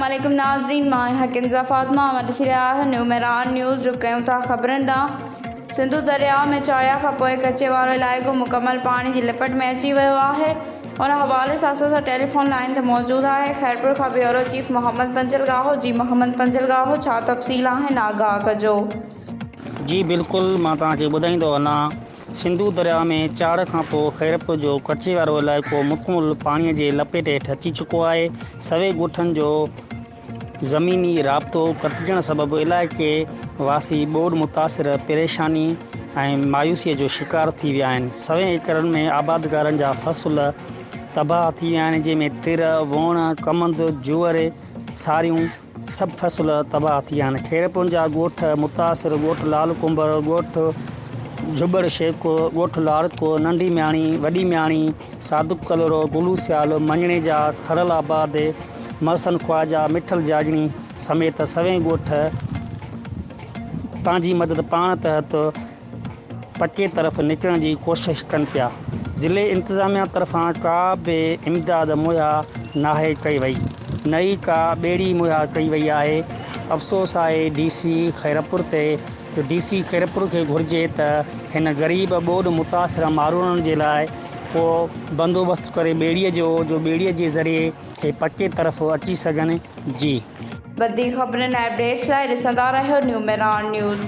अस्सलामुअलैकुम नाज़रीन, मां हकिंजा फातिमा न्यू मेरान न्यूज़ रुकूं था ख़बरनि ॾांहुं। सिंधु दरिया में चाया खां पोइ कचे वारो इलाइक़ो मुकमल पानी की लिपट में अची वियो आहे। उन हवाले सां असां टेलीफोन लाइन ते मौजूद आहे खैरपुर खां ब्यूरो चीफ मोहम्मद पंजलगाहो। जी मोहम्मद पंजलगाहो, छा तफ़सील आहिनि, आगाह कजो। जी बिल्कुल, मां तव्हांखे ॿुधाईंदो वञा। सिंधु दरिया में चाड़ खां पोइ खैरपुर जो कचे वारो इलाइक़ो मुकमल पाणीअ जे लपेट हेठि अची चुको आहे। सवे ॻोठनि जो ज़मीनी राब्तो कटिजण सबबि इलाइक़े वासी ॿोॾ मुतासिर परेशानी ऐं मायूसीअ जो शिकार थी विया आहिनि। सवे एकड़नि में आबादगारनि जा फसल तबाह थी विया आहिनि, जंहिंमें तिर, वोण, कमंद, जूअर, सारियूं सभु फसल तबाह थी विया आहिनि। खैरपुर जा ॻोठ मुतासिर ॻोठ लाल कुंबर, ॻोठ जुबर शेख, ॻोठ लाड़को, नंढी म्याणी, वॾी म्याणी, सादुक कलोरो, गुलू सियाल, मञणे जा, खरल आबाद, मरसन ख्वाजा, मिठल जाजणी समेत सवे ॻोठ पंहिंजी मदद पाण तहत पके तरफ़ निकिरण जी कोशिश कनि पिया। ज़िले इंतिज़ामिया तरफ़ां का बि इमदाद मुहैया नाहे कई वई, नई का ॿेड़ी मुहैया कई वई आहे। अफ़सोस आहे DC खैरपुर ते। DC खैरपुर खे घुरिजे त हिन ग़रीब ॿोॾ मुतासिर माण्हुनि जे लाइ को बंदोबस्तु करे ॿेड़ीअ जो ॿेड़ीअ जे ज़रिए हे पके तरफ़ अची सघनि। जी वधीक ख़बरनि ऐं अपडेट्स लाइ ॾिसंदा रहियो न्यू मेरान न्यूज़।